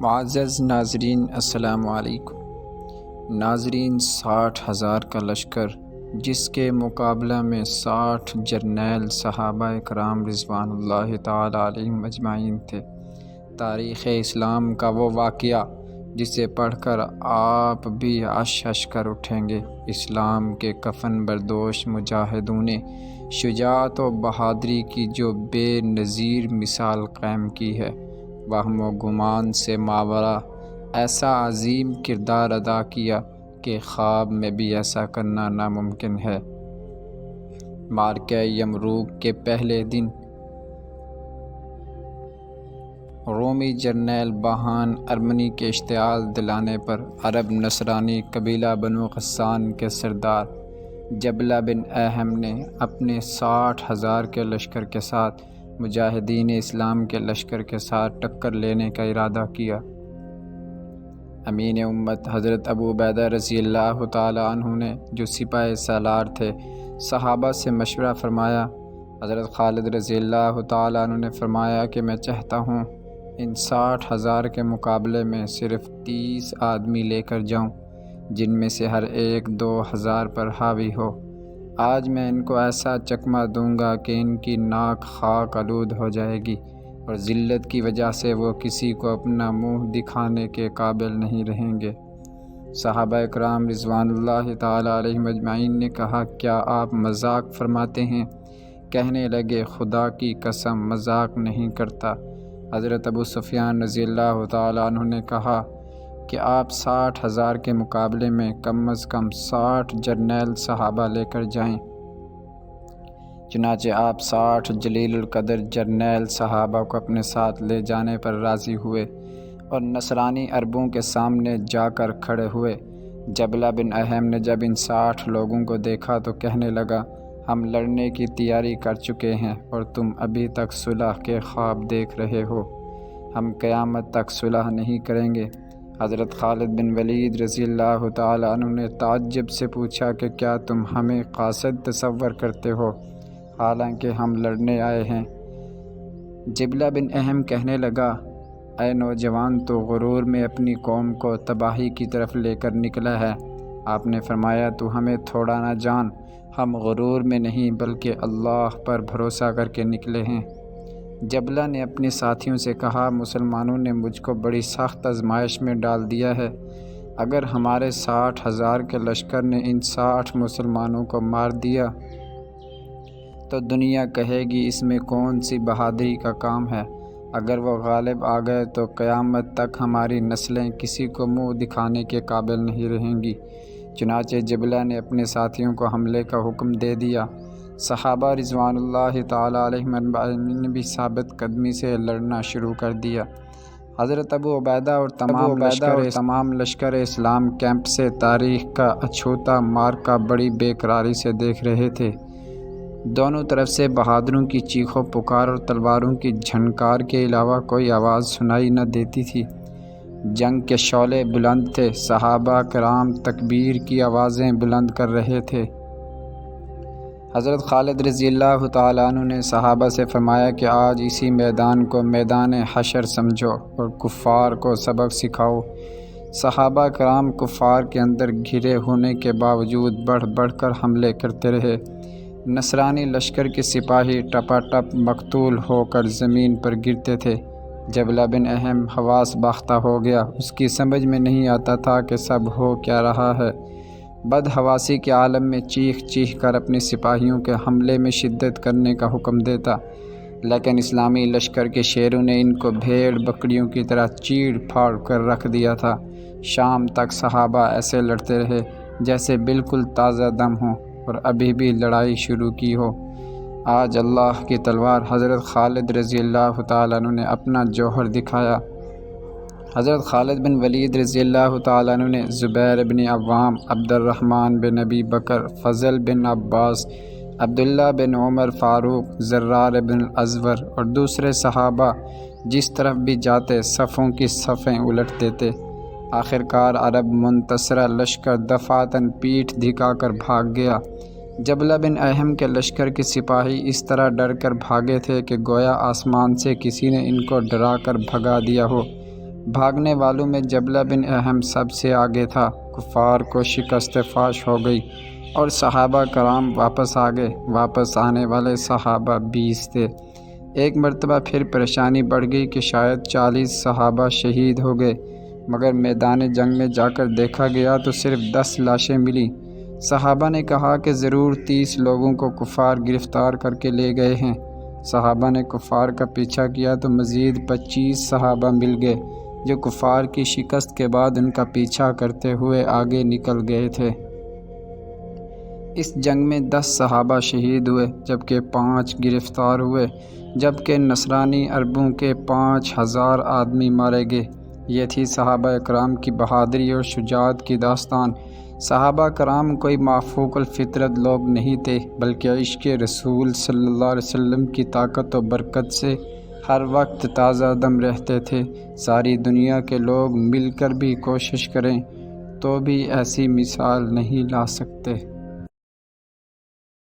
معزز ناظرین السلام علیکم۔ ناظرین، 60,000 کا لشکر جس کے مقابلہ میں 60 جرنیل صحابہ کرام رضوان اللہ تعالی علیہم اجمعین تھے۔ تاریخ اسلام کا وہ واقعہ جسے پڑھ کر آپ بھی عش عش کر اٹھیں گے۔ اسلام کے کفن بردوش مجاہدوں نے شجاعت و بہادری کی جو بے نظیر مثال قائم کی ہے، وہم و گمان سے ماورا ایسا عظیم کردار ادا کیا کہ خواب میں بھی ایسا کرنا ناممکن ہے۔ معرکہ یرموک کے پہلے دن رومی جرنیل بہان ارمنی کے اشتعال دلانے پر عرب نصرانی قبیلہ بنو غسان کے سردار جبلہ بن احم نے اپنے 60,000 کے لشکر کے ساتھ مجاہدین اسلام کے لشکر کے ساتھ ٹکر لینے کا ارادہ کیا۔ امین امت حضرت ابو عبیدہ رضی اللہ تعالی عنہ نے، جو سپاہ سالار تھے، صحابہ سے مشورہ فرمایا۔ حضرت خالد رضی اللہ تعالی عنہ نے فرمایا کہ میں چاہتا ہوں ان 60,000 کے مقابلے میں صرف 30 آدمی لے کر جاؤں، جن میں سے ہر ایک 2,000 پر حاوی ہو۔ آج میں ان کو ایسا چکمہ دوں گا کہ ان کی ناک خاک آلود ہو جائے گی اور ذلت کی وجہ سے وہ کسی کو اپنا منہ دکھانے کے قابل نہیں رہیں گے۔ صحابہ کرام رضوان اللہ تعالی علیہم اجمعین نے کہا، کیا آپ مذاق فرماتے ہیں؟ کہنے لگے، خدا کی قسم مذاق نہیں کرتا۔ حضرت ابو سفیان رضی اللہ تعالی عنہ نے کہا کہ آپ 60,000 کے مقابلے میں کم از کم 60 جرنیل صحابہ لے کر جائیں۔ چنانچہ آپ 60 جلیل القدر جرنیل صحابہ کو اپنے ساتھ لے جانے پر راضی ہوئے اور نصرانی عربوں کے سامنے جا کر کھڑے ہوئے۔ جبلہ بن احم نے جب ان 60 لوگوں کو دیکھا تو کہنے لگا، ہم لڑنے کی تیاری کر چکے ہیں اور تم ابھی تک صلح کے خواب دیکھ رہے ہو۔ ہم قیامت تک صلح نہیں کریں گے۔ حضرت خالد بن ولید رضی اللہ تعالی عنہ نے تعجب سے پوچھا کہ کیا تم ہمیں قاصد تصور کرتے ہو، حالانکہ ہم لڑنے آئے ہیں؟ جبلہ بن احم کہنے لگا، اے نوجوان، تو غرور میں اپنی قوم کو تباہی کی طرف لے کر نکلا ہے۔ آپ نے فرمایا، تو ہمیں تھوڑا نہ جان، ہم غرور میں نہیں بلکہ اللہ پر بھروسہ کر کے نکلے ہیں۔ جبلہ نے اپنے ساتھیوں سے کہا، مسلمانوں نے مجھ کو بڑی سخت آزمائش میں ڈال دیا ہے۔ اگر ہمارے 60,000 کے لشکر نے ان 60 مسلمانوں کو مار دیا تو دنیا کہے گی اس میں کون سی بہادری کا کام ہے۔ اگر وہ غالب آ گئے تو قیامت تک ہماری نسلیں کسی کو منہ دکھانے کے قابل نہیں رہیں گی۔ چنانچہ جبلہ نے اپنے ساتھیوں کو حملے کا حکم دے دیا۔ صحابہ رضوان اللہ تعالی علیہم اجمعین نے بھی ثابت قدمی سے لڑنا شروع کر دیا۔ حضرت ابو عبیدہ اور تمام لشکر اسلام کیمپ سے تاریخ کا اچھوتا معرکہ بڑی بے قراری سے دیکھ رہے تھے۔ دونوں طرف سے بہادروں کی چیخ و پکار اور تلواروں کی جھنکار کے علاوہ کوئی آواز سنائی نہ دیتی تھی۔ جنگ کے شعلے بلند تھے۔ صحابہ کرام تکبیر کی آوازیں بلند کر رہے تھے۔ حضرت خالد رضی اللہ تعالیٰ عنہ نے صحابہ سے فرمایا کہ آج اسی میدان کو میدان حشر سمجھو اور کفار کو سبق سکھاؤ۔ صحابہ کرام کفار کے اندر گھرے ہونے کے باوجود بڑھ بڑھ کر حملے کرتے رہے۔ نصرانی لشکر کے سپاہی ٹپاٹپ مقتول ہو کر زمین پر گرتے تھے۔ جبلہ بن احم حواس باختہ ہو گیا۔ اس کی سمجھ میں نہیں آتا تھا کہ سب ہو کیا رہا ہے۔ بدحواسی کے عالم میں چیخ چیخ کر اپنے سپاہیوں کے حملے میں شدت کرنے کا حکم دیتا، لیکن اسلامی لشکر کے شیروں نے ان کو بھیڑ بکریوں کی طرح چیڑ پھاڑ کر رکھ دیا تھا۔ شام تک صحابہ ایسے لڑتے رہے جیسے بالکل تازہ دم ہوں اور ابھی بھی لڑائی شروع کی ہو۔ آج اللہ کی تلوار حضرت خالد رضی اللہ تعالیٰ عنہ نے اپنا جوہر دکھایا۔ حضرت خالد بن ولید رضی اللہ تعالیٰ عنہ نے زبیر بن عوام، عبد الرحمن بن ابی بکر، فضل بن عباس، عبداللہ بن عمر فاروق، زرار بن الازور اور دوسرے صحابہ جس طرف بھی جاتے صفوں کی صفیں الٹ دیتے۔ آخرکار عرب منتصرہ لشکر دفعتاً پیٹھ دھکا کر بھاگ گیا۔ جبلہ بن احم کے لشکر کے سپاہی اس طرح ڈر کر بھاگے تھے کہ گویا آسمان سے کسی نے ان کو ڈرا کر بھگا دیا ہو۔ بھاگنے والوں میں جبلہ بن احم سب سے آگے تھا۔ کفار کو شکست فاش ہو گئی اور صحابہ کرام واپس آ گئے۔ واپس آنے والے صحابہ 20 تھے۔ ایک مرتبہ پھر پریشانی بڑھ گئی کہ شاید 40 صحابہ شہید ہو گئے، مگر میدان جنگ میں جا کر دیکھا گیا تو صرف 10 لاشیں ملیں۔ صحابہ نے کہا کہ ضرور 30 لوگوں کو کفار گرفتار کر کے لے گئے ہیں۔ صحابہ نے کفار کا پیچھا کیا تو مزید 25 صحابہ مل گئے جو کفار کی شکست کے بعد ان کا پیچھا کرتے ہوئے آگے نکل گئے تھے۔ اس جنگ میں 10 صحابہ شہید ہوئے جبکہ 5 گرفتار ہوئے، جبکہ نصرانی عربوں کے 5000 آدمی مارے گئے۔ یہ تھی صحابہ کرام کی بہادری اور شجاعت کی داستان۔ صحابہ کرام کوئی مافوق الفطرت لوگ نہیں تھے، بلکہ عشق رسول صلی اللہ علیہ وسلم کی طاقت و برکت سے ہر وقت تازہ دم رہتے تھے۔ ساری دنیا کے لوگ مل کر بھی کوشش کریں تو بھی ایسی مثال نہیں لا سکتے۔